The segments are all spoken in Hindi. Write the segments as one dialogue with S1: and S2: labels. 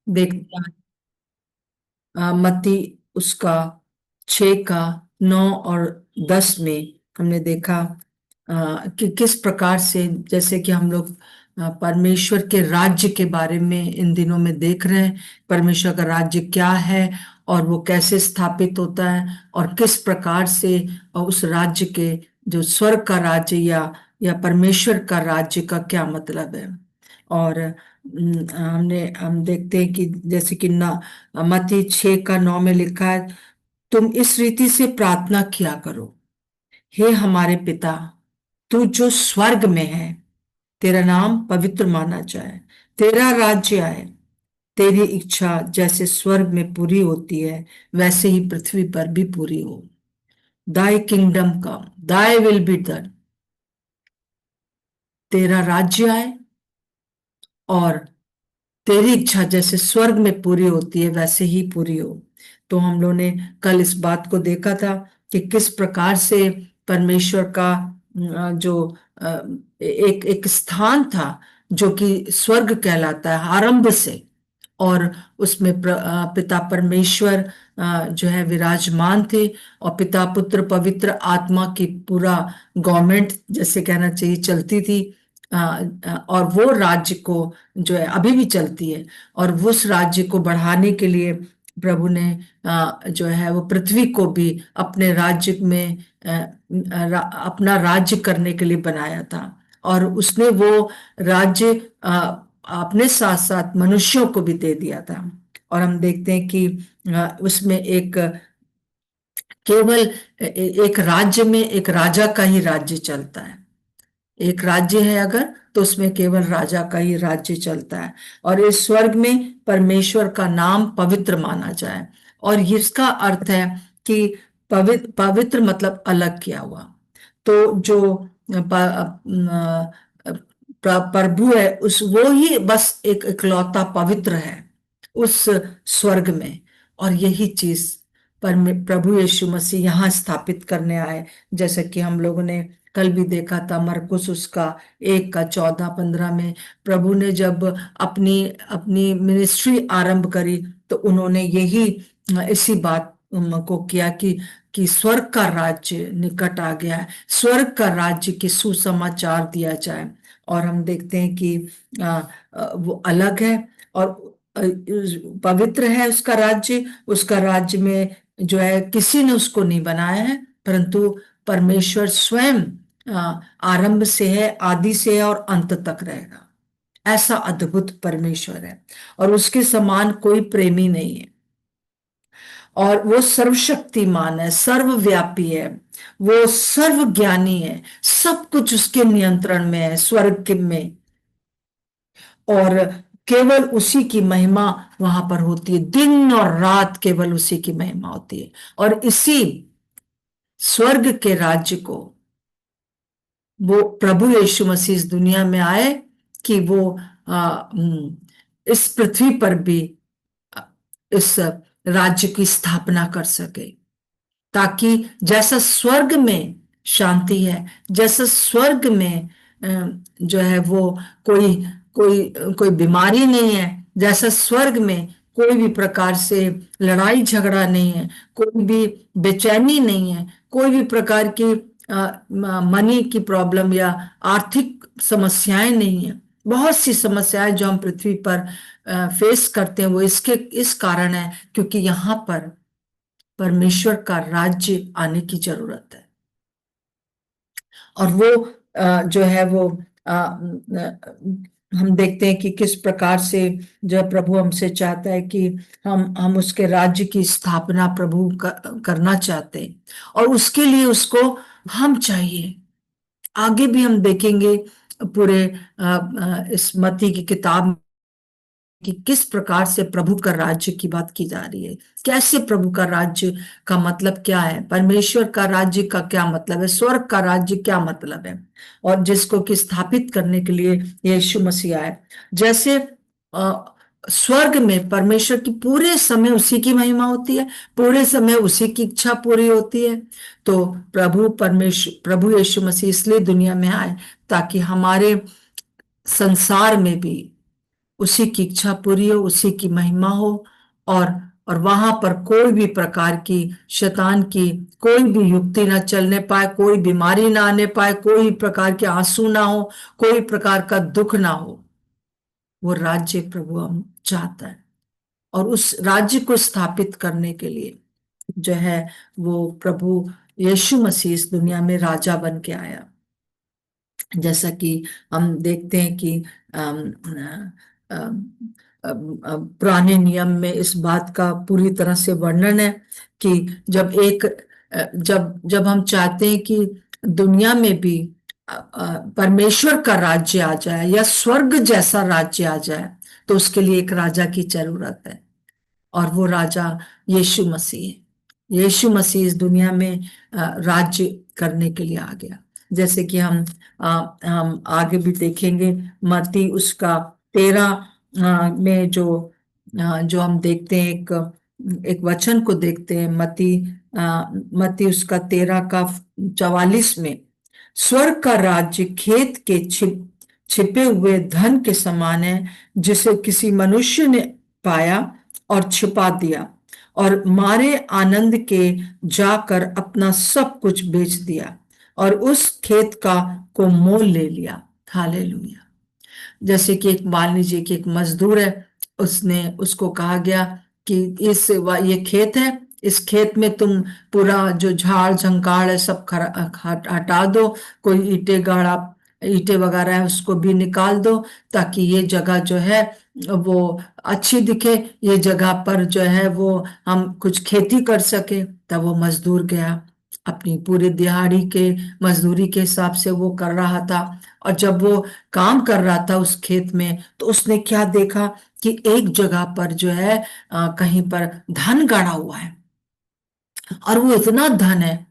S1: देखते हैं मत्ती उसका 6 का 9 और 10 में हमने देखा कि किस प्रकार से, जैसे कि हम लोग परमेश्वर के राज्य के बारे में इन दिनों में देख रहे हैं। परमेश्वर का राज्य क्या है और वो कैसे स्थापित होता है, और किस प्रकार से उस राज्य के, जो स्वर्ग का राज्य या परमेश्वर का राज्य का क्या मतलब है। और हम देखते हैं कि जैसे कि ना मत्ती 6 का 9 में लिखा है, तुम इस रीति से प्रार्थना किया करो, हे हमारे पिता, तू जो स्वर्ग में है, तेरा नाम पवित्र माना जाए, तेरा राज्य आए, तेरी इच्छा जैसे स्वर्ग में पूरी होती है वैसे ही पृथ्वी पर भी पूरी हो। दाई kingdom come, thy will be done, तेरा राज्य आए और तेरी इच्छा जैसे स्वर्ग में पूरी होती है वैसे ही पूरी हो। तो हम लोगों ने कल इस बात को देखा था कि किस प्रकार से परमेश्वर का जो अ, एक एक स्थान था जो कि स्वर्ग कहलाता है आरंभ से, और उसमें पिता परमेश्वर जो है विराजमान थे, और पिता पुत्र पवित्र आत्मा की पूरा गवर्नमेंट जैसे कहना चाहिए चलती थी। और वो राज्य को जो है अभी भी चलती है, और उस राज्य को बढ़ाने के लिए प्रभु ने जो है वो पृथ्वी को भी अपने राज्य में अपना राज्य करने के लिए बनाया था। और उसने वो राज्य अपने साथ साथ मनुष्यों को भी दे दिया था। और हम देखते हैं कि उसमें केवल एक राज्य में एक राजा का ही राज्य चलता है। एक राज्य है अगर, तो उसमें केवल राजा का ही राज्य चलता है। और इस स्वर्ग में परमेश्वर का नाम पवित्र माना जाए, और इसका अर्थ है कि पवित्र, पवित्र मतलब अलग किया हुआ। तो जो प्रभु है उस वो ही बस एक इकलौता पवित्र है उस स्वर्ग में। और यही चीज प्रभु यीशु मसीह यहाँ स्थापित करने आए। जैसे कि हम लोगों ने कल भी देखा था मरकुस उसका 1 का 14-15 में, प्रभु ने जब अपनी अपनी मिनिस्ट्री आरंभ करी तो उन्होंने यही इसी बात को किया कि स्वर्ग का राज्य निकट आ गया है, स्वर्ग का राज्य की सुसमाचार दिया जाए। और हम देखते हैं कि वो अलग है और पवित्र है उसका राज्य में जो है किसी ने उसको नहीं बनाया है, परंतु परमेश्वर स्वयं आरंभ से है, आदि से है और अंत तक रहेगा। ऐसा अद्भुत परमेश्वर है, और उसके समान कोई प्रेमी नहीं है। और वो सर्वशक्तिमान है, सर्वव्यापी है, वो सर्वज्ञानी है, सब कुछ उसके नियंत्रण में है स्वर्ग के में। और केवल उसी की महिमा वहां पर होती है, दिन और रात केवल उसी की महिमा होती है। और इसी स्वर्ग के राज्य को वो प्रभु यीशु मसीह इस दुनिया में आए कि वो इस पृथ्वी पर भी अ, इस राज्य की स्थापना कर सके, ताकि जैसा स्वर्ग में शांति है, जैसा स्वर्ग में जो है वो कोई कोई कोई बीमारी नहीं है, जैसा स्वर्ग में कोई भी प्रकार से लड़ाई झगड़ा नहीं है, कोई भी बेचैनी नहीं है, कोई भी प्रकार की मनी की प्रॉब्लम या आर्थिक समस्याएं नहीं है। बहुत सी समस्याएं जो हम पृथ्वी पर फेस करते हैं वो इस कारण है क्योंकि यहाँ पर परमेश्वर का राज्य आने की जरूरत है। और वो जो है वो हम देखते हैं कि किस प्रकार से जो है प्रभु हमसे चाहता है कि हम उसके राज्य की स्थापना प्रभु करना चाहते हैं, और उसके लिए उसको हम चाहिए। आगे भी हम देखेंगे पूरे इस मत्ती की किताब कि किस प्रकार से प्रभु का राज्य की बात की जा रही है, कैसे प्रभु का राज्य का मतलब क्या है, परमेश्वर का राज्य का क्या मतलब है, स्वर्ग का राज्य क्या मतलब है, और जिसको कि स्थापित करने के लिए यीशु मसीह आए। जैसे अ, स्वर्ग में परमेश्वर की पूरे समय उसी की महिमा होती है, पूरे समय उसी की इच्छा पूरी होती है। तो प्रभु यीशु मसीह इसलिए दुनिया में आए ताकि हमारे संसार में भी उसी की इच्छा पूरी हो, उसी की महिमा हो। और और वहां पर कोई भी प्रकार की शैतान की कोई भी युक्ति ना चलने पाए, कोई बीमारी ना आने पाए, कोई प्रकार के आंसू ना हो, कोई प्रकार का दुख ना हो। वो राज्य प्रभु हम चाहता है, और उस राज्य को स्थापित करने के लिए जो है वो प्रभु यीशु मसीह इस दुनिया में राजा बन के आया। जैसा कि हम देखते हैं कि पुराने नियम में इस बात का पूरी तरह से वर्णन है कि जब जब हम चाहते हैं कि दुनिया में भी परमेश्वर का राज्य आ जाए या स्वर्ग जैसा राज्य आ जाए, तो उसके लिए एक राजा की जरूरत है, और वो राजा यीशु मसीह है। यीशु मसीह इस दुनिया में राज्य करने के लिए आ गया। जैसे कि हम आगे भी देखेंगे, मत्ती उसका 13 में जो हम देखते हैं, एक एक वचन को देखते हैं, मत्ती उसका 13 का 44 में, स्वर्ग का राज्य खेत के छिपे हुए धन के समान है, जिसे किसी मनुष्य ने पाया और छिपा दिया, और मारे आनंद के जाकर अपना सब कुछ बेच दिया और उस खेत का को मोल ले लिया। हालेलुया। जैसे कि एक मान लीजिए कि एक मजदूर है, उसने उसको कहा गया कि ये खेत है, इस खेत में तुम पूरा जो झाड़ झंकाड़ है सब हटा दो, कोई ईंटें वगैरह है उसको भी निकाल दो, ताकि ये जगह जो है वो अच्छी दिखे, ये जगह पर जो है वो हम कुछ खेती कर सके। तब वो मजदूर गया, अपनी पूरी दिहाड़ी के मजदूरी के हिसाब से वो कर रहा था। और जब वो काम कर रहा था उस खेत में, तो उसने क्या देखा कि एक जगह पर जो है कहीं पर धन गाड़ा हुआ है, और वो इतना धन है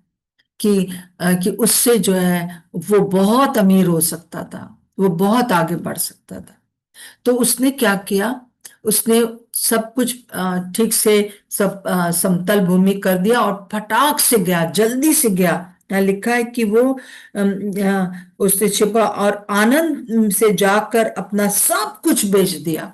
S1: कि उससे जो है वो बहुत अमीर हो सकता था, वो बहुत आगे बढ़ सकता था। तो उसने क्या किया, उसने सब कुछ ठीक से सब समतल भूमि कर दिया और फटाक से गया, जल्दी से गया। यहाँ लिखा है कि वो उसने छिपा और आनंद से जाकर अपना सब कुछ बेच दिया।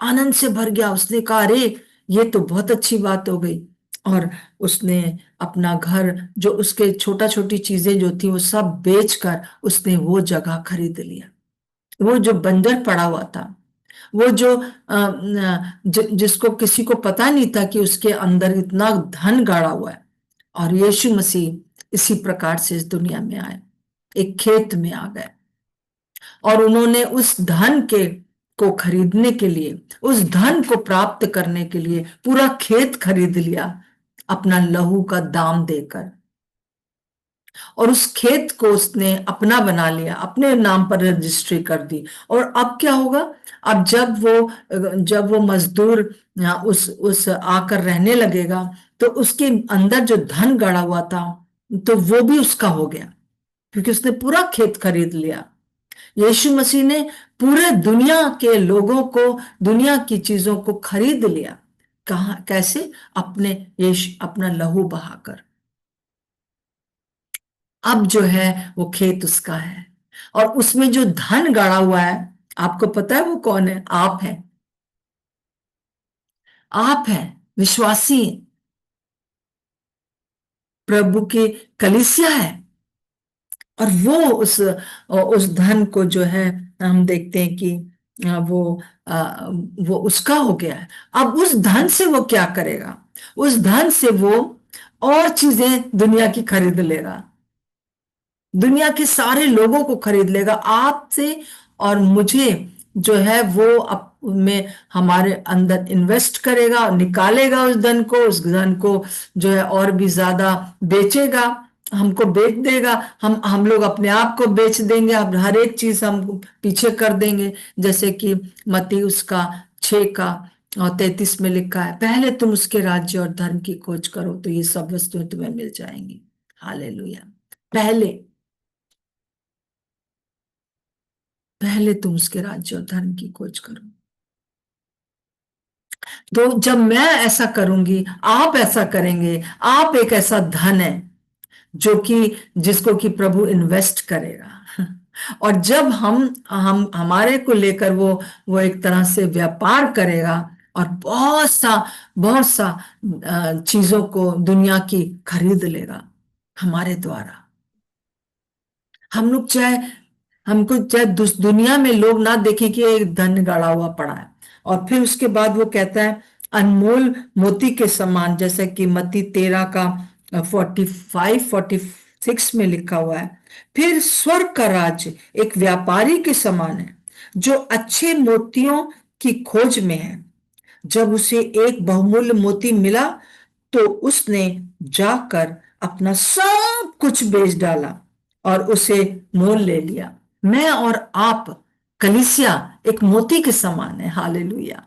S1: आनंद से भर गया, उसने कहा अरे ये तो बहुत अच्छी बात हो गई। और उसने अपना घर, जो उसके छोटा छोटी चीजें जो थी वो सब बेचकर उसने वो जगह खरीद लिया। वो जो बंजर पड़ा हुआ था, वो जो जिसको किसी को पता नहीं था कि उसके अंदर इतना धन गाड़ा हुआ है। और यीशु मसीह इसी प्रकार से इस दुनिया में आए, एक खेत में आ गए, और उन्होंने उस धन के को खरीदने के लिए, उस धन को प्राप्त करने के लिए पूरा खेत खरीद लिया अपना लहू का दाम देकर, और उस खेत को उसने अपना बना लिया, अपने नाम पर रजिस्ट्री कर दी। और अब क्या होगा, अब जब वो मजदूर उस आकर रहने लगेगा, तो उसके अंदर जो धन गड़ा हुआ था तो वो भी उसका हो गया, क्योंकि उसने पूरा खेत खरीद लिया। यीशु मसीह ने पूरे दुनिया के लोगों को, दुनिया की चीजों को खरीद लिया। कहा कैसे? अपना लहू बहाकर। अब जो है वो खेत उसका है, और उसमें जो धन गाड़ा हुआ है, आपको पता है वो कौन है? आप है, आप है, विश्वासी हैं, प्रभु की कलीसिया है। और वो उस धन को जो है हम देखते हैं कि वो उसका हो गया है। अब उस धन से वो क्या करेगा? उस धन से वो और चीजें दुनिया की खरीद लेगा, दुनिया के सारे लोगों को खरीद लेगा, आपसे और मुझे जो है वो में हमारे अंदर इन्वेस्ट करेगा और निकालेगा उस धन को, उस धन को जो है और भी ज्यादा बेचेगा, हमको बेच देगा, हम लोग अपने आप को बेच देंगे, अब हर एक चीज हम पीछे कर देंगे। जैसे कि मत्ती उसका 6 का और 33 में लिखा है, पहले तुम उसके राज्य और धर्म की खोज करो तो ये सब वस्तुएं तुम्हें मिल जाएंगी। हालेलुया। पहले पहले तुम उसके राज्य और धर्म की खोज करो। तो जब मैं ऐसा करूंगी, आप ऐसा करेंगे, आप एक ऐसा धन है जो कि जिसको कि प्रभु इन्वेस्ट करेगा। और जब हम हमारे को लेकर वो एक तरह से व्यापार करेगा और बहुत सा चीजों को दुनिया की खरीद लेगा हमारे द्वारा। हम लोग चाहे हमको चाहे दुनिया में लोग ना देखें कि एक धन गाड़ा हुआ पड़ा है। और फिर उसके बाद वो कहता है अनमोल मोती के समान, जैसे कि मत्ती 13 का 45-46 में लिखा हुआ है। फिर स्वर्ग का राज्य एक व्यापारी के समान है जो अच्छे मोतियों की खोज में है। जब उसे एक बहुमूल्य मोती मिला तो उसने जाकर अपना सब कुछ बेच डाला और उसे मोल ले लिया। मैं और आप कलीसिया एक मोती के समान है। हालेलुया।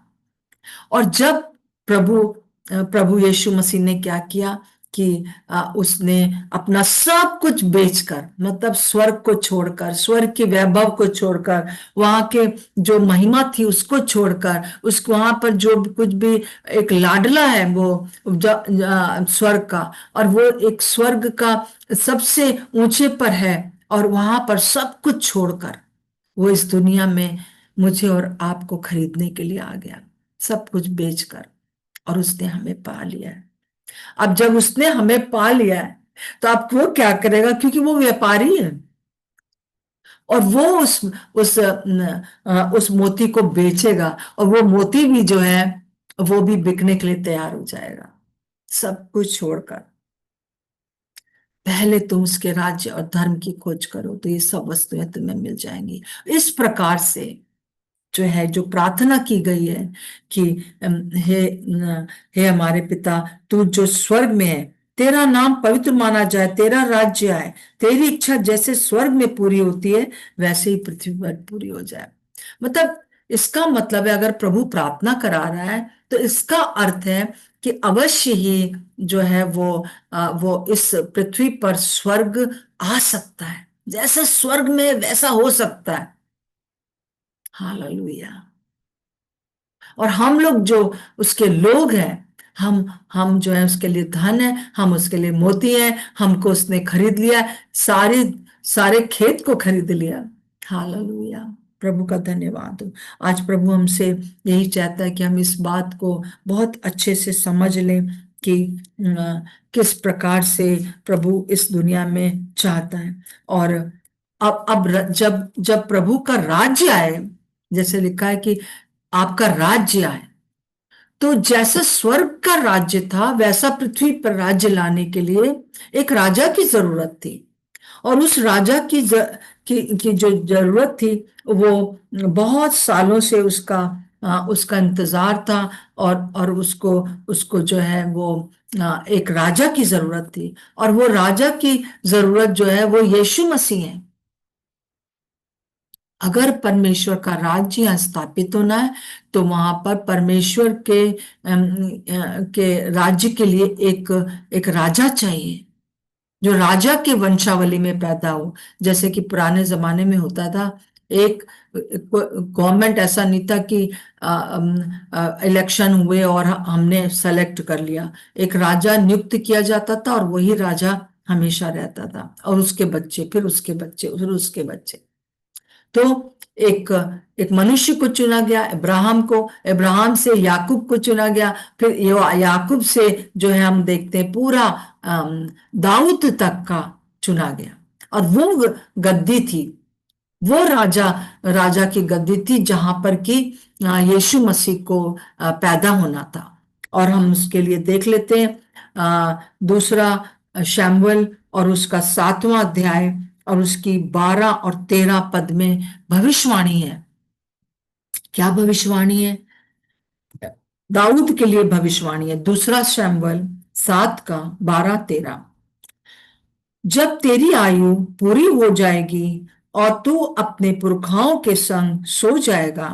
S1: और जब प्रभु प्रभु यीशु मसीह ने क्या किया कि उसने अपना सब कुछ बेचकर, मतलब स्वर्ग को छोड़कर, स्वर्ग के वैभव को छोड़कर, वहां के जो महिमा थी उसको छोड़कर, उसको वहां पर जो कुछ भी एक लाडला है वो स्वर्ग का, और वो एक स्वर्ग का सबसे ऊंचे पर है, और वहां पर सब कुछ छोड़कर वो इस दुनिया में मुझे और आपको खरीदने के लिए आ गया, सब कुछ बेचकर। और उसने हमें पा लिया है। अब जब उसने हमें पा लिया है तो अब वो क्या करेगा, क्योंकि वो व्यापारी है और वो उस मोती को बेचेगा, और वो मोती भी जो है वो भी बिकने के लिए तैयार हो जाएगा सब कुछ छोड़कर। पहले तुम उसके राज्य और धर्म की खोज करो तो ये सब वस्तुएं तुम्हें मिल जाएंगी। इस प्रकार से जो है, जो प्रार्थना की गई है कि हे हमारे पिता, तू जो स्वर्ग में है, तेरा नाम पवित्र माना जाए, तेरा राज्य आए, तेरी इच्छा जैसे स्वर्ग में पूरी होती है वैसे ही पृथ्वी पर पूरी हो जाए। मतलब इसका मतलब है, अगर प्रभु प्रार्थना करा रहा है तो इसका अर्थ है कि अवश्य ही जो है वो इस पृथ्वी पर स्वर्ग आ सकता है, जैसे स्वर्ग में वैसा हो सकता है। हालेलुया। और हम लोग जो उसके लोग हैं, हम जो है उसके लिए धन है, हम उसके लिए मोती हैं, हमको उसने खरीद लिया, सारे सारे खेत को खरीद लिया। हालेलुया। प्रभु का धन्यवाद हो। आज प्रभु हमसे यही चाहता है कि हम इस बात को बहुत अच्छे से समझ लें कि किस प्रकार से प्रभु इस दुनिया में चाहता है। और जब जब प्रभु का राज्य आए, जैसे लिखा है कि आपका राज्य आए, तो जैसा स्वर्ग का राज्य था वैसा पृथ्वी पर राज्य लाने के लिए एक राजा की जरूरत थी। और उस राजा की जो जरूरत थी वो बहुत सालों से उसका इंतजार था। और उसको उसको जो है वो एक राजा की जरूरत थी, और वो राजा की जरूरत जो है वो यीशु मसीह है। अगर परमेश्वर का राज्य यहाँ स्थापित होना है तो वहां पर परमेश्वर के राज्य के लिए एक एक राजा चाहिए, जो राजा के वंशावली में पैदा हो। जैसे कि पुराने जमाने में होता था, एक गवर्नमेंट ऐसा नहीं था कि इलेक्शन हुए और हमने सेलेक्ट कर लिया। एक राजा नियुक्त किया जाता था और वही राजा हमेशा रहता था, और उसके बच्चे, फिर उसके बच्चे, फिर उसके बच्चे। तो एक एक मनुष्य को चुना गया, इब्राहिम को, इब्राहिम से याकूब को चुना गया, फिर याकूब से जो है हम देखते हैं पूरा दाऊद तक का चुना गया। और वो गद्दी थी, वो राजा राजा की गद्दी थी जहां पर कि यीशु मसीह को पैदा होना था। और हम उसके लिए देख लेते हैं दूसरा शमूएल और उसका 7वां अध्याय और उसकी 12 और 13 पद में भविष्यवाणी है। क्या भविष्यवाणी है? दाऊद के लिए भविष्यवाणी है। दूसरा शमूएल 7 का 12-13। जब तेरी आयु पूरी हो जाएगी और तू अपने पुरखाओं के संग सो जाएगा,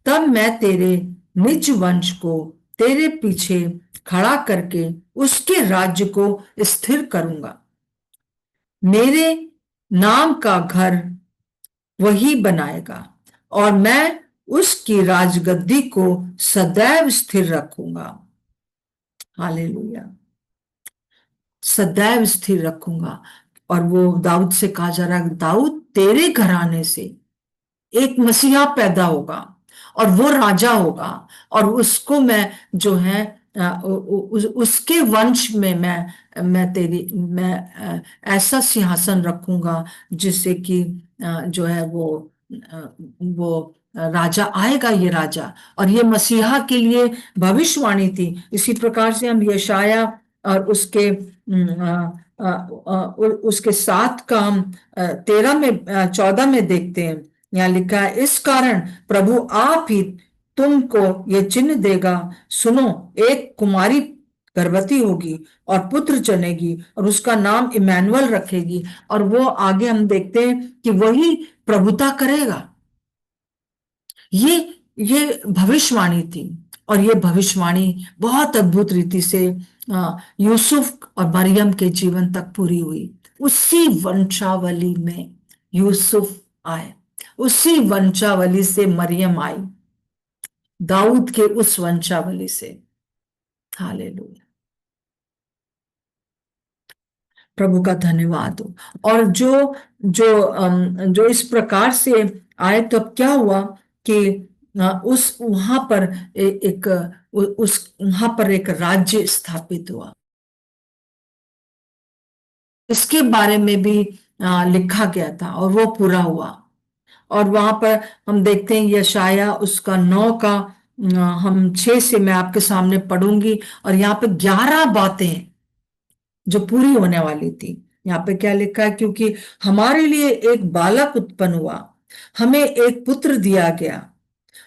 S1: तब मैं तेरे निज वंश को तेरे पीछे खड़ा करके उसके राज्य को स्थिर करूंगा। मेरे नाम का घर वही बनाएगा और मैं उसकी राजगद्दी को सदैव स्थिर रखूंगा। हालेलुया। सदैव स्थिर रखूंगा। और वो दाऊद से कहा जा रहा है, दाऊद तेरे घराने से एक मसीहा पैदा होगा और वो राजा होगा, और उसको मैं जो है उसके वंश में मैं ऐसा सिंहासन रखूंगा जिससे कि जो है वो राजा आएगा, ये राजा। और ये मसीहा के लिए भविष्यवाणी थी। इसी प्रकार से हम यशाया और उसके उसके 7 का हम 13 में 14 में देखते हैं। यहाँ लिखा है, इस कारण प्रभु आप ही तुमको ये चिन्ह देगा, सुनो, एक कुमारी गर्भवती होगी और पुत्र जनेगी और उसका नाम इमैनुअल रखेगी। और वो आगे हम देखते हैं कि वही प्रभुता करेगा। ये ये भविष्यवाणी थी, और ये भविष्यवाणी बहुत अद्भुत रीति से यूसुफ और मरियम के जीवन तक पूरी हुई। उसी वंशावली में यूसुफ आए, उसी वंशावली से मरियम आई, दाऊद के उस वंशावली से। हालेलुया, प्रभु का धन्यवाद हो। और जो इस प्रकार से आए, तो अब क्या हुआ कि उस वहां पर एक उस वहां पर एक राज्य स्थापित हुआ। इसके बारे में भी लिखा गया था और वो पूरा हुआ। और वहां पर हम देखते हैं यशाया उसका 9 का हम 6 से मैं आपके सामने पढ़ूंगी। और यहाँ पे 11 बातें हैं जो पूरी होने वाली थी। यहाँ पे क्या लिखा है, क्योंकि हमारे लिए एक बालक उत्पन्न हुआ, हमें एक पुत्र दिया गया,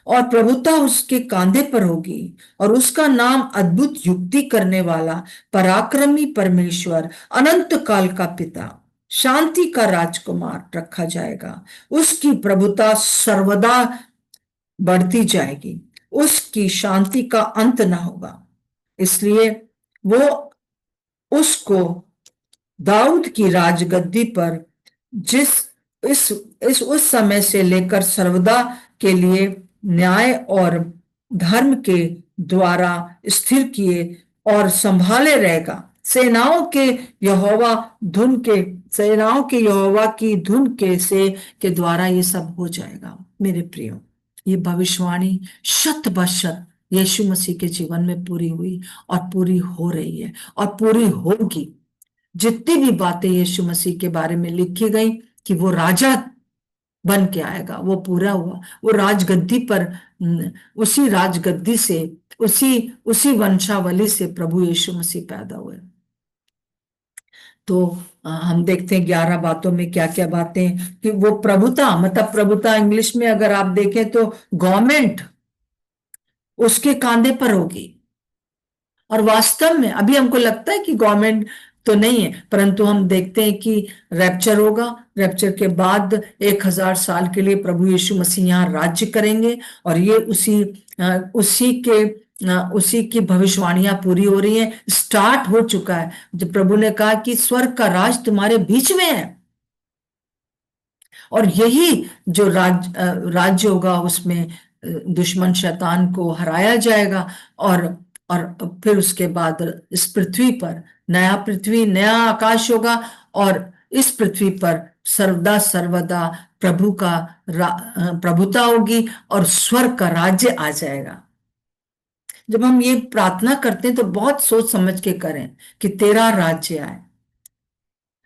S1: और प्रभुता उसके कांधे पर होगी, और उसका नाम अद्भुत युक्ति करने वाला, पराक्रमी परमेश्वर, अनंत काल का पिता, शांति का राजकुमार रखा जाएगा। उसकी प्रभुता सर्वदा बढ़ती जाएगी, उसकी शांति का अंत न होगा। इसलिए वो उसको दाऊद की राजगद्दी पर जिस इस इस उस समय से लेकर सर्वदा के लिए न्याय और धर्म के द्वारा स्थिर किए और संभाले रहेगा। सेनाओं के यहोवा धुन के सेनाओं के यहोवा की धुन के द्वारा ये सब हो जाएगा। मेरे प्रियो, ये भविष्यवाणी शत बशत यीशु मसीह के जीवन में पूरी हुई और पूरी हो रही है और पूरी होगी। जितनी भी बातें यीशु मसीह के बारे में लिखी गई कि वो राजा बन के आएगा, वो पूरा हुआ। वो राजगद्दी पर उसी राजगद्दी से उसी उसी वंशावली से प्रभु यीशु मसीह पैदा हुए। तो हम देखते हैं 11 बातों में क्या क्या बातें, कि वो प्रभुता, मतलब प्रभुता इंग्लिश में अगर आप देखें तो गवर्नमेंट उसके कांधे पर होगी। और वास्तव में अभी हमको लगता है कि गवर्नमेंट तो नहीं है, परंतु हम देखते हैं कि रैप्चर होगा। रैप्चर के बाद 1000 साल के लिए प्रभु यीशु मसीह यहाँ राज्य करेंगे। और ये उसी की भविष्यवाणियां पूरी हो रही हैं, स्टार्ट हो चुका है। जब प्रभु ने कहा कि स्वर्ग का राज तुम्हारे बीच में है, और यही जो राज्य होगा उसमें दुश्मन शैतान को हराया जाएगा। और फिर उसके बाद इस पृथ्वी पर नया पृथ्वी नया आकाश होगा, और इस पृथ्वी पर सर्वदा सर्वदा प्रभु का प्रभुता होगी और स्वर्ग का राज्य आ जाएगा। जब हम ये प्रार्थना करते हैं तो बहुत सोच समझ के करें कि तेरा राज्य आए,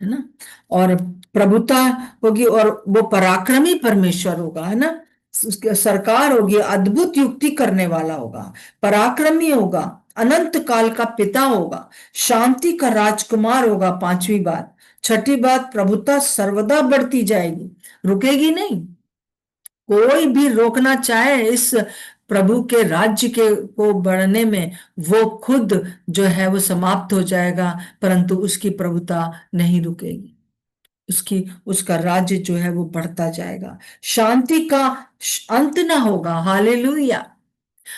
S1: है ना। और प्रभुता होगी, और वो पराक्रमी परमेश्वर होगा, है ना। उसकी सरकार होगी, अद्भुत युक्ति करने वाला होगा, पराक्रमी होगा, अनंत काल का पिता होगा, शांति का राजकुमार होगा। 5वीं बात। 6ठी बात, प्रभुता सर्वदा बढ़ती जाएगी, रुकेगी नहीं। कोई भी रोकना चाहे इस प्रभु के राज्य के को बढ़ने में, वो खुद जो है वो समाप्त हो जाएगा, परंतु उसकी प्रभुता नहीं रुकेगी। उसका राज्य जो है वो बढ़ता जाएगा, शांति का अंत ना होगा। हालेलुया।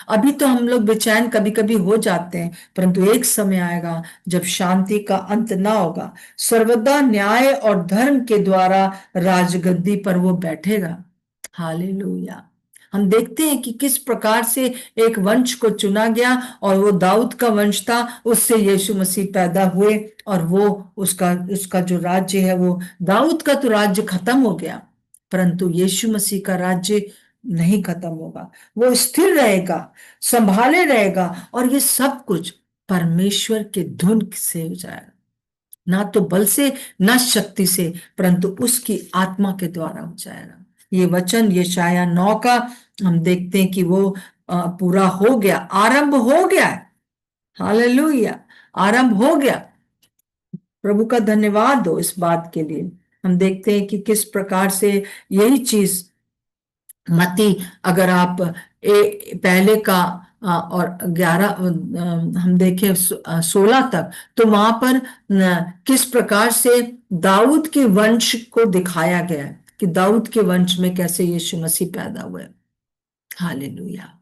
S1: अभी तो हम लोग बेचैन कभी कभी हो जाते हैं, परंतु एक समय आएगा जब शांति का अंत ना होगा। सर्वदा न्याय और धर्म के द्वारा राजगद्दी पर वो बैठेगा। हालेलुया। हम देखते हैं कि किस प्रकार से एक वंश को चुना गया, और वो दाऊद का वंश था, उससे यीशु मसीह पैदा हुए। और वो उसका उसका जो राज्य है, वो दाऊद का तो राज्य खत्म हो गया, परंतु यीशु मसीह का राज्य नहीं खत्म होगा, वो स्थिर रहेगा, संभाले रहेगा, और ये सब कुछ परमेश्वर के धुन से हो जाएगा, ना तो बल से, ना शक्ति से, परंतु उसकी आत्मा के द्वारा हो जाएगा। ये वचन यशायाह 9 का हम देखते हैं कि वो पूरा हो गया, आरंभ हो गया है। हालेलुया, आरंभ हो गया। प्रभु का धन्यवाद हो इस बात के लिए। हम देखते हैं कि किस प्रकार से यही चीज मती, अगर आप पहले का और 11 हम देखें 16 तक, तो वहां पर किस प्रकार से दाऊद के वंश को दिखाया गया है कि दाऊद के वंश में कैसे यीशु मसीह पैदा हुए। हालेलुया।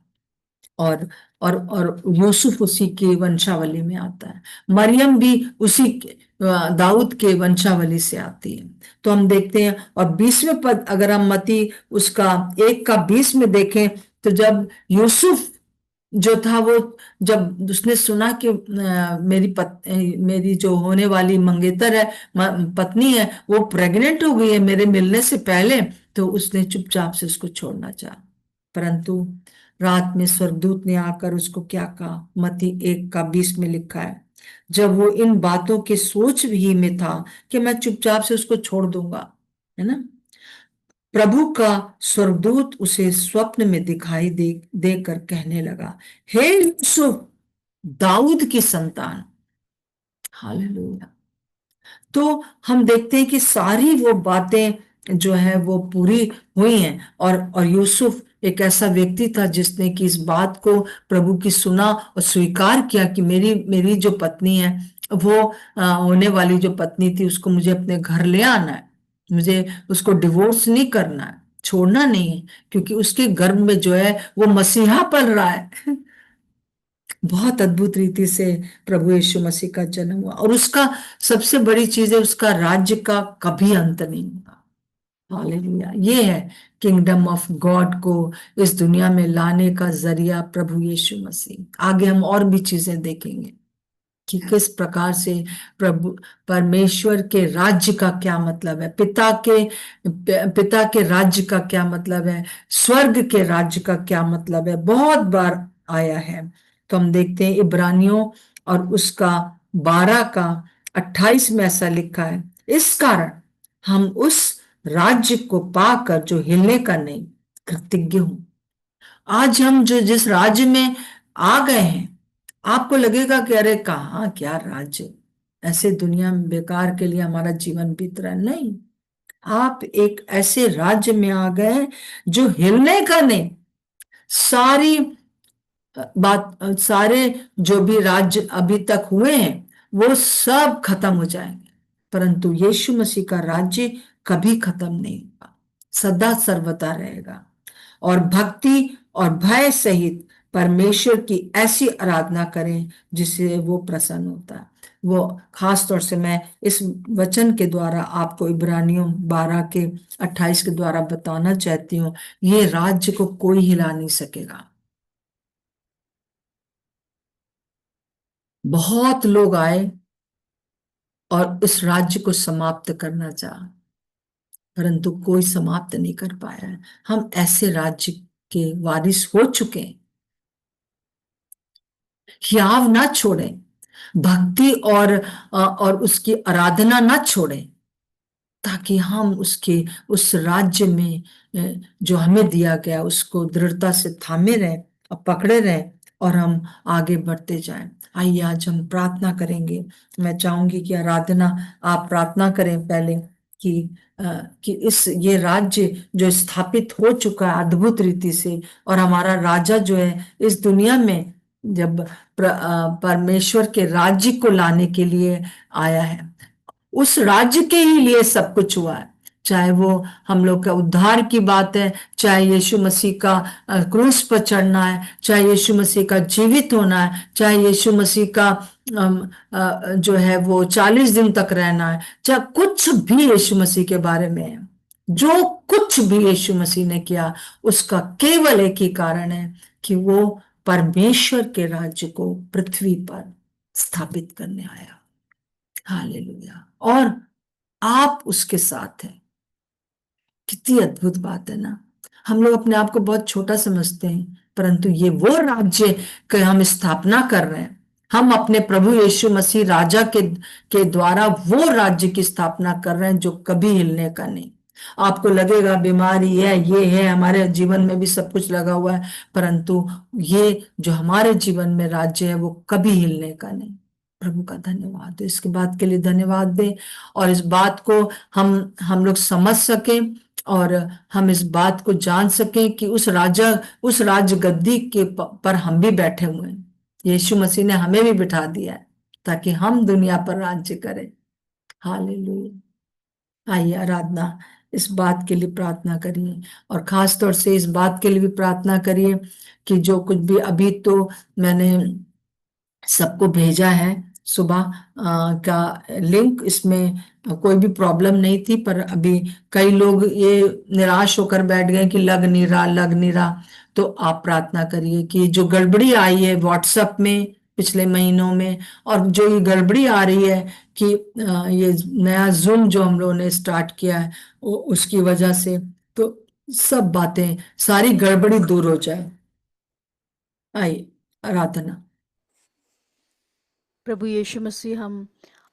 S1: और और यूसुफ उसी की वंशावली में आता है, मरियम भी उसी दाऊद के वंशावली से आती है। तो हम देखते हैं, और 20वें पद अगर हम मती उसका 1 का 20 में देखें, तो जब यूसुफ जो था वो, जब उसने सुना कि मेरी जो होने वाली मंगेतर है, पत्नी है, वो प्रेग्नेंट हो गई है मेरे मिलने से पहले, तो उसने चुपचाप से उसको छोड़ना चाहा। परंतु रात में स्वर्गदूत ने आकर उसको क्या कहा, मत्ती 1 का 20 में लिखा है, जब वो इन बातों के सोच ही में था कि मैं चुपचाप से उसको छोड़ दूंगा, है ना, प्रभु का स्वर्गदूत उसे स्वप्न में दिखाई देकर कहने लगा, हे यूसुफ, दाऊद की संतान। हालेलुया। तो हम देखते हैं कि सारी वो बातें जो है वो पूरी हुई हैं, और यूसुफ एक ऐसा व्यक्ति था जिसने कि इस बात को प्रभु की सुना और स्वीकार किया कि मेरी मेरी जो पत्नी है, वो होने वाली जो पत्नी थी, उसको मुझे अपने घर ले आना है, मुझे उसको डिवोर्स नहीं करना है, छोड़ना नहीं है, क्योंकि उसके गर्भ में जो है वो मसीहा पल रहा है। बहुत अद्भुत रीति से प्रभु यीशु मसीह का जन्म हुआ, और उसका सबसे बड़ी चीज है, उसका राज्य का कभी अंत नहीं होगा। हालेलुया। ये है किंगडम ऑफ गॉड को इस दुनिया में लाने का जरिया प्रभु यीशु मसीह। आगे हम और भी चीजें देखेंगे कि किस प्रकार से प्रभु परमेश्वर के राज्य का क्या मतलब है, पिता के राज्य का क्या मतलब है, स्वर्ग के राज्य का क्या मतलब है, बहुत बार आया है। तो हम देखते हैं इब्रानियों और उसका 12 का 28 में ऐसा लिखा है, इस कारण हम उस राज्य को पाकर जो हिलने का नहीं, कृतज्ञ हूं। आज हम जो जिस राज्य में आ गए हैं, आपको लगेगा कि अरे कहाँ क्या राज्य, ऐसे दुनिया में बेकार के लिए हमारा जीवन बीत रहा है। नहीं, आप एक ऐसे राज्य में आ गए हैं जो हिलने का नहीं। सारी सारे जो भी राज्य अभी तक हुए हैं वो सब खत्म हो जाएंगे, परंतु यीशु मसीह का राज्य कभी खत्म नहीं होगा, सदा सर्वदा रहेगा। और भक्ति और भय सहित परमेश्वर की ऐसी आराधना करें जिससे वो प्रसन्न होता है। वो खास तौर से मैं इस वचन के द्वारा आपको इब्रानियों 12 के 28 के द्वारा बताना चाहती हूँ, ये राज्य को कोई हिला नहीं सकेगा। बहुत लोग आए और इस राज्य को समाप्त करना चाहा, परंतु कोई समाप्त नहीं कर पाया है। हम ऐसे राज्य के वारिस हो चुके हैं। हियाव ना छोड़ें, भक्ति और उसकी आराधना ना छोड़ें, ताकि हम उसके उस राज्य में जो हमें दिया गया उसको दृढ़ता से थामे रहें और पकड़े रहें, और हम आगे बढ़ते जाएं। आइए आज हम प्रार्थना करेंगे। मैं चाहूंगी कि आराधना आप प्रार्थना करें पहले कि कि इस ये राज्य जो स्थापित हो चुका है अद्भुत रीति से, और हमारा राजा जो है इस दुनिया में जब परमेश्वर के राज्य को लाने के लिए आया है, उस राज्य के ही लिए सब कुछ हुआ है। चाहे वो हम लोग का उद्धार की बात है, चाहे यीशु मसीह का क्रूस पर चढ़ना है, चाहे यीशु मसीह का जीवित होना है, चाहे यीशु मसीह का जो है वो 40 दिन तक रहना है, चाहे कुछ भी यीशु मसीह के बारे में है, जो कुछ भी यीशु मसीह ने किया, उसका केवल एक ही कारण है कि वो परमेश्वर के राज्य को पृथ्वी पर स्थापित करने आया। हालेलुया। और आप उसके साथ हैं। कितनी अद्भुत बात है ना। हम लोग अपने आप को बहुत छोटा समझते हैं, परंतु ये वो राज्य के हम स्थापना कर रहे हैं। हम अपने प्रभु यीशु मसीह राजा के द्वारा वो राज्य की स्थापना कर रहे हैं जो कभी हिलने का नहीं। आपको लगेगा बीमारी है, ये है, हमारे जीवन में भी सब कुछ लगा हुआ है, परंतु ये जो हमारे जीवन में राज्य है वो कभी हिलने का नहीं। प्रभु का धन्यवाद हो, इसके बात के लिए धन्यवाद दें। और इस बात को हम लोग समझ सकें, और हम इस बात को जान सकें कि उस राज गद्दी पर हम भी बैठे हुए हैं। यीशु मसीह ने हमें भी बिठा दिया है ताकि हम दुनिया पर राज्य करें। हालेलुया। आइए आराधना, इस बात के लिए प्रार्थना करिए, और खास तौर से इस बात के लिए भी प्रार्थना करिए कि जो कुछ भी अभी तो मैंने सबको भेजा है सुबह का लिंक, इसमें कोई भी प्रॉब्लम नहीं थी, पर अभी कई लोग ये निराश होकर बैठ गए कि लग नहीं रहा। तो आप प्रार्थना करिए कि जो गड़बड़ी आई है व्हाट्सएप में पिछले महीनों में, और जो ये गड़बड़ी आ रही है कि ये नया जूम जो हम लोगों ने स्टार्ट किया है उसकी वजह से, तो सब बातें सारी गड़बड़ी दूर हो जाए। आइए आराधना।
S2: प्रभु यीशु मसीह, हम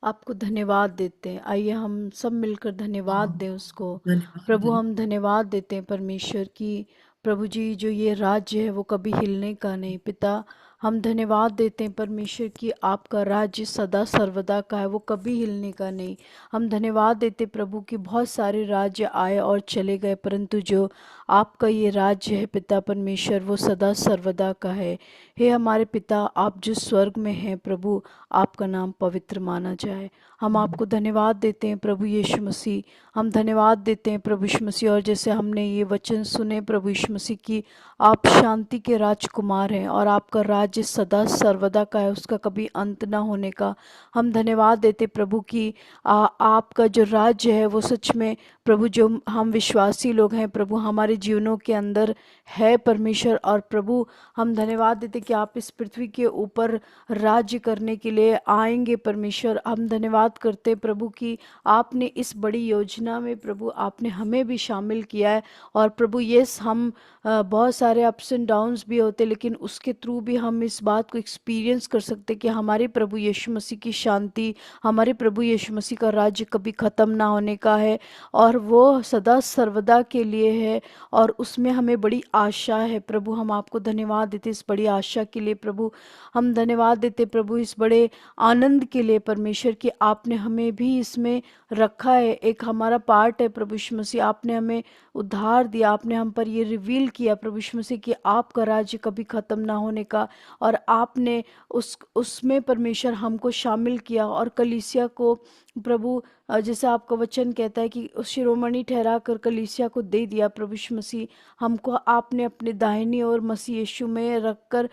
S2: आपको धन्यवाद देते हैं। आइए हम सब मिलकर धन्यवाद
S1: हाँ,
S2: दें उसको।
S1: धन्यवाद
S2: प्रभु,
S1: धन्यवाद।
S2: हम धन्यवाद देते हैं परमेश्वर की। प्रभु जी, जो ये राज्य है वो कभी हिलने का नहीं। पिता, हम धन्यवाद देते हैं परमेश्वर की, आपका राज्य सदा सर्वदा का है, वो कभी हिलने का नहीं। हम धन्यवाद देते प्रभु कि बहुत सारे राज्य आए और चले गए, परंतु जो आपका ये राज्य है पिता परमेश्वर, वो सदा सर्वदा का है। हे हमारे पिता, आप जो स्वर्ग में हैं प्रभु, आपका नाम पवित्र माना जाए। हम आपको धन्यवाद देते हैं प्रभु यीशु मसीह। हम धन्यवाद देते हैं प्रभु यीशु मसीह, और जैसे हमने ये वचन सुने प्रभु यीशु मसीह की, आप शांति के राजकुमार हैं और आपका राज्य सदा सर्वदा का है, उसका कभी अंत ना होने का। हम धन्यवाद देते प्रभु की आपका जो राज्य है वो सच में प्रभु, जो हम विश्वासी लोग हैं प्रभु, हमारे जीवनों के अंदर है परमेश्वर। और प्रभु, हम धन्यवाद देते कि आप इस पृथ्वी के ऊपर राज्य करने के लिए आएंगे परमेश्वर। हम धन्यवाद करते प्रभु कि आपने इस बड़ी योजना में प्रभु आपने हमें भी शामिल किया है। और प्रभु यस, हम बहुत सारे अप्स एंड डाउन्स भी होते, लेकिन उसके थ्रू भी हम इस बात को एक्सपीरियंस कर सकते कि हमारे प्रभु यीशु मसीह की शांति, हमारे प्रभु यीशु मसीह का राज्य कभी ख़त्म ना होने का है, और वो सदा सर्वदा के लिए है, और उसमें हमें बड़ी आशा है प्रभु। हम आपको धन्यवाद देते इस बड़ी आशा के लिए प्रभु। हम धन्यवाद देते प्रभु इस बड़े आनंद के लिए परमेश्वर कि आपने हमें भी इसमें रखा है, एक हमारा पार्ट है प्रभु यीशु मसीह। आपने हमें उद्धार दिया, आपने हम पर ये रिवील किया प्रभु यीशु मसीह कि आपका राज्य कभी ख़त्म ना होने का, और आपने उसमें परमेश्वर हमको शामिल किया, और कलीसिया को प्रभु जैसे आपका वचन कहता है कि उस शिरोमणि ठहरा कर कलीसिया को दे दिया प्रभु यीशु मसीह। हमको आपने अपने दाहिनी ओर मसीह यीशु में रखकर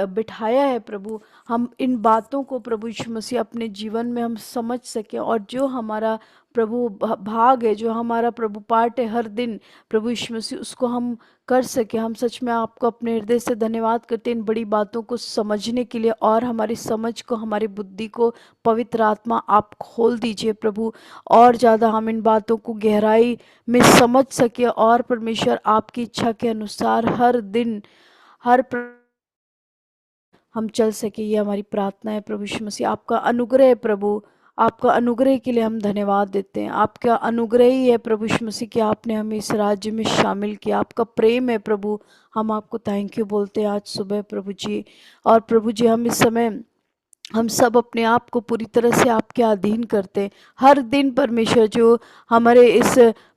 S2: बिठाया है प्रभु। हम इन बातों को प्रभु यीशु मसीह अपने जीवन में हम समझ सकें, और जो हमारा प्रभु भाग है, जो हमारा प्रभु पार्ट है हर दिन प्रभु यीशु मसीह, उसको हम कर सके। हम सच में आपको अपने हृदय से धन्यवाद करते हैं इन बड़ी बातों को समझने के लिए, और हमारी समझ को, हमारी बुद्धि को पवित्र आत्मा आप खोल दीजिए प्रभु, और ज़्यादा हम इन बातों को गहराई में समझ सके, और परमेश्वर आपकी इच्छा के अनुसार हर दिन हम चल सके। ये हमारी प्रार्थना है प्रभु यीशु मसीह। आपका अनुग्रह है प्रभु, आपका अनुग्रह के लिए हम धन्यवाद देते हैं। आपका अनुग्रह ही है प्रभु यीशु मसीह कि आपने हमें इस राज्य में शामिल किया। आपका प्रेम है प्रभु, हम आपको थैंक यू बोलते हैं आज सुबह प्रभु जी। और प्रभु जी, हम इस समय हम सब अपने आप को पूरी तरह से आपके अधीन करते हैं। हर दिन परमेश्वर जो हमारे इस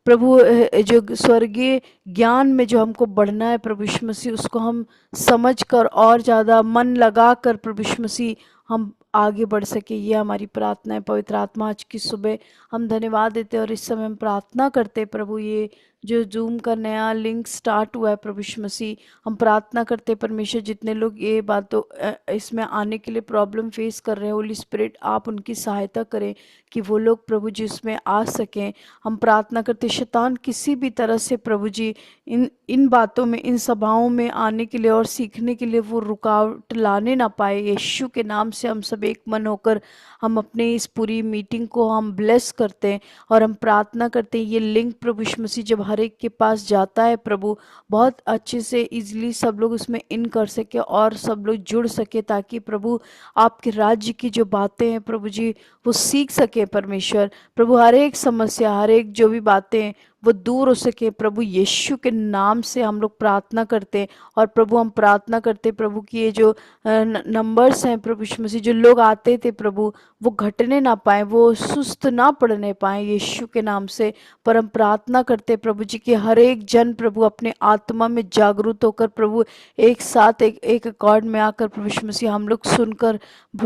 S2: प्रभु जो स्वर्गीय ज्ञान में जो हमको बढ़ना है प्रभु यीशु मसीह, उसको हम समझ कर और ज़्यादा मन लगा कर प्रभु यीशु मसीह हम आगे बढ़ सके। ये हमारी प्रार्थना है पवित्र आत्मा। आज की सुबह हम धन्यवाद देते हैं, और इस समय हम प्रार्थना करते हैं प्रभु, ये जो जूम का नया लिंक स्टार्ट हुआ है प्रभु यीशु मसीह, हम प्रार्थना करते हैं परमेश्वर जितने लोग ये बातों इसमें आने के लिए प्रॉब्लम फेस कर रहे हैं, होली स्पिरिट आप उनकी सहायता करें कि वो लोग प्रभु जी उसमें आ सकें। हम प्रार्थना करते हैं शैतान किसी भी तरह से प्रभु जी इन इन बातों में, इन सभाओं में आने के लिए और सीखने के लिए वो रुकावट लाने ना पाए। यीशु के नाम से हम सब एक मन होकर हम अपने इस पूरी मीटिंग को हम ब्लेस करते हैं और हम प्रार्थना करते हैं ये लिंक प्रभु यीशु मसीह जब हर एक के पास जाता है प्रभु, बहुत अच्छे से इजीली सब लोग उसमें इन कर सके और सब लोग जुड़ सके, ताकि प्रभु आपके राज्य की जो बातें हैं प्रभु जी वो सीख सके परमेश्वर। प्रभु हर एक समस्या, हर एक जो भी बातें वो दूर हो सके प्रभु, यीशु के नाम से हम लोग प्रार्थना करते हैं। और प्रभु हम प्रार्थना करते हैं प्रभु कि ये जो नंबर्स हैं प्रभु यीशु मसीह, जो लोग आते थे प्रभु वो घटने ना पाए, वो सुस्त ना पड़ने पाए यीशु के नाम से। पर हम प्रार्थना करते हैं प्रभु जी कि हर एक जन प्रभु अपने आत्मा में जागरूक होकर प्रभु एक साथ एक अकॉर्ड में आकर प्रभु यीशु मसीह हम लोग सुनकर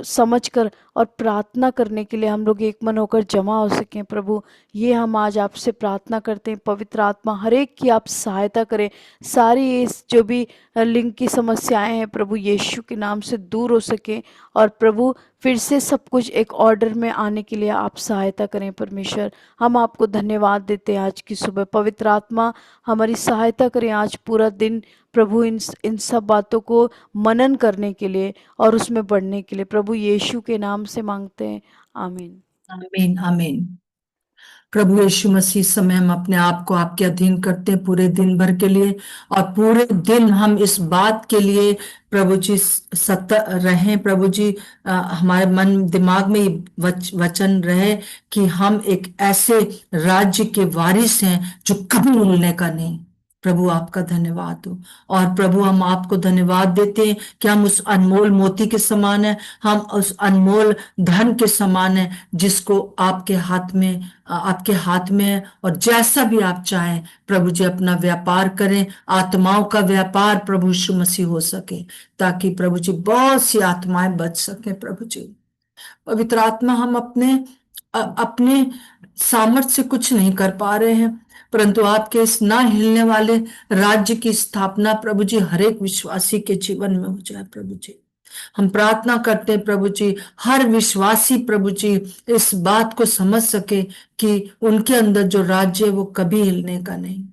S2: समझकर और प्रार्थना करने के लिए हम लोग एक मन होकर जमा हो सकें प्रभु। ये हम आज आपसे प्रार्थना करते हैं, पवित्र आत्मा हर एक की आप सहायता करें, सारी इस जो भी लिंग की समस्याएं हैं प्रभु यीशु के नाम से दूर हो सके और प्रभु फिर से सब कुछ एक ऑर्डर में आने के लिए आप सहायता करें परमेश्वर। हम आपको धन्यवाद देते हैं आज की सुबह, पवित्र आत्मा हमारी सहायता करें आज पूरा दिन प्रभु इन सब बातों को मनन करने के लिए और उसमें बढ़ने के लिए, प्रभु यीशु के नाम से मांगते हैं, आमीन।
S1: आमीन आमीन। प्रभु यीशु मसीह, इस समय हम अपने आप को आपके अधीन करते हैं पूरे दिन भर के लिए, और पूरे दिन हम इस बात के लिए प्रभु जी सतर्क रहें प्रभु जी, हमारे मन दिमाग में ये वचन रहे कि हम एक ऐसे राज्य के वारिस हैं जो कभी मिलने का नहीं। प्रभु आपका धन्यवाद हो। और प्रभु हम आपको धन्यवाद देते हैं कि हम उस अनमोल मोती के समान हैं, हम उस अनमोल धन के समान हैं जिसको आपके हाथ में है। और जैसा भी आप चाहें प्रभु जी अपना व्यापार करें, आत्माओं का व्यापार प्रभु यीशु मसीह हो सके, ताकि प्रभु जी बहुत सी आत्माएं बच सके प्रभु जी। पवित्र आत्मा, हम अपने सामर्थ्य से कुछ नहीं कर पा रहे हैं, परंतु आपके इस ना हिलने वाले राज्य की स्थापना प्रभु जी हर एक विश्वासी के जीवन में हो जाए प्रभु जी। हम प्रार्थना करते हैं प्रभु जी हर विश्वासी प्रभु जी इस बात को समझ सके कि उनके अंदर जो राज्य है वो कभी हिलने का नहीं।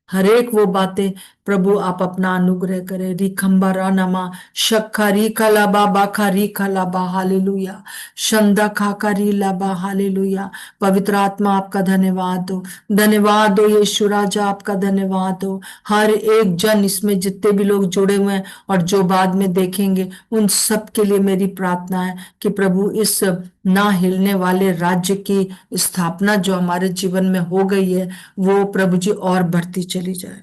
S1: हर एक वो बातें प्रभु आप अपना अनुग्रह करें। रिखम्बा रानमा शक्खा रीखा लाबा बाखा रीखा लाबा हालेलुया, शंदा खाका री लाबा हालेलुया। पवित्र आत्मा आपका धन्यवाद हो, धन्यवाद हो यीशु राजा, आपका धन्यवाद हो। हर एक जन इसमें जितने भी लोग जुड़े हुए हैं और जो बाद में देखेंगे उन सब के लिए मेरी प्रार्थना है कि प्रभु इस ना हिलने वाले राज्य की स्थापना जो हमारे जीवन में हो गई है वो प्रभु जी और बढ़ती चली जाए,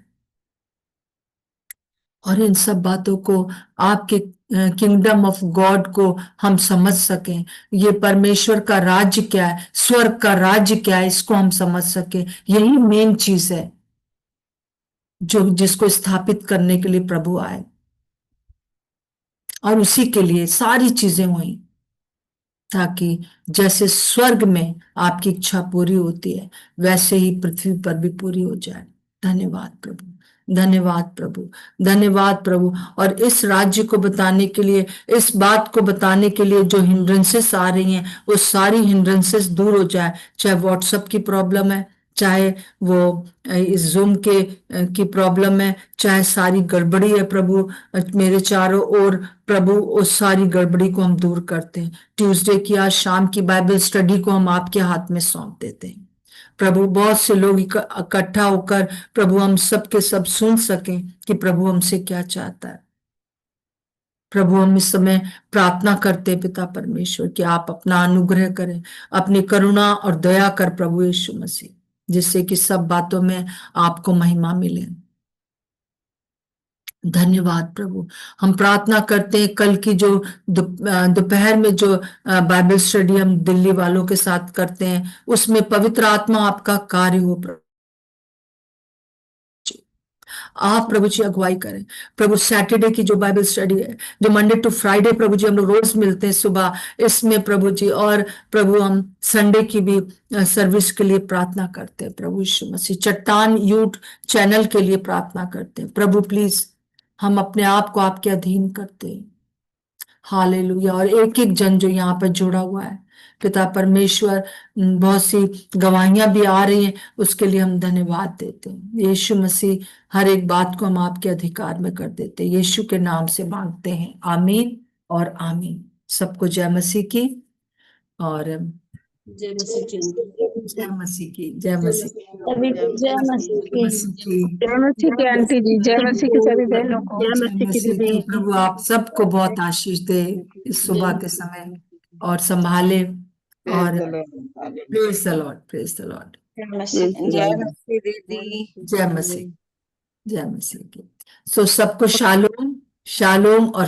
S1: और इन सब बातों को आपके किंगडम ऑफ गॉड को हम समझ सकें। ये परमेश्वर का राज्य क्या है, स्वर्ग का राज्य क्या है, इसको हम समझ सकें। यही मेन चीज है जो जिसको स्थापित करने के लिए प्रभु आए, और उसी के लिए सारी चीजें हुई, ताकि जैसे स्वर्ग में आपकी इच्छा पूरी होती है वैसे ही पृथ्वी पर भी पूरी हो जाए। धन्यवाद प्रभु, धन्यवाद प्रभु, धन्यवाद प्रभु। और इस राज्य को बताने के लिए, इस बात को बताने के लिए जो हिंड्रेंसेस आ रही हैं वो सारी हिंड्रेंसेस दूर हो जाए, चाहे व्हाट्सएप की प्रॉब्लम है, चाहे वो इस जूम की प्रॉब्लम है, चाहे सारी गड़बड़ी है प्रभु मेरे चारों ओर, प्रभु उस सारी गड़बड़ी को हम दूर करते हैं। ट्यूसडे की आज शाम की बाइबल स्टडी को हम आपके हाथ में सौंप देते हैं प्रभु। बहुत से लोग इकट्ठा होकर प्रभु हम सब के सब सुन सकें कि प्रभु हमसे क्या चाहता है। प्रभु हम इस समय प्रार्थना करते हैं पिता परमेश्वर कि आप अपना अनुग्रह करें, अपनी करुणा और दया कर प्रभु यीशु मसीह, जिससे कि सब बातों में आपको महिमा मिले। धन्यवाद प्रभु। हम प्रार्थना करते हैं कल की जो दोपहर में जो बाइबल स्टडी हम दिल्ली वालों के साथ करते हैं उसमें पवित्र आत्मा आपका कार्य हो प्रभु। आप प्रभु जी अगुवाई करें। प्रभु सैटरडे की जो बाइबल स्टडी है, जो मंडे टू फ्राइडे प्रभु जी हम लोग रोज मिलते हैं सुबह, इसमें प्रभु जी, और प्रभु हम संडे की भी सर्विस के लिए प्रार्थना करते हैं प्रभु यीशु मसीह। चट्टान यूट चैनल के लिए प्रार्थना करते हैं प्रभु, प्लीज हम अपने आप को आपके अधीन करते हैं। हालेलुया। और एक एक जन जो यहाँ पर जुड़ा हुआ है पिता परमेश्वर, बहुत सी गवाहियां भी आ रही हैं, उसके लिए हम धन्यवाद देते हैं यीशु मसीह। हर एक बात को हम आपके अधिकार में कर देते हैं, यीशु के नाम से मांगते हैं, आमीन और आमीन। सबको जय मसीह की, और
S3: जय मसीह की।
S1: जय मसीह की, जय मसीह
S4: सभी जय मसीह की।
S1: मसीह की,
S4: जय मसीह की आंटी जी, जय मसीह की सभी बहनों को।
S3: जय
S1: जय
S3: मसीह की
S1: मसीह
S3: दीदी।
S1: की। प्रभु आप सबको बहुत आशीष दे इस सुबह के समय, और संभाले, और praise the Lord, praise the Lord.
S4: जय मसीह दीदी।
S1: जय मसीह, जय मसीह की। सो सबको शालोम, शालोम और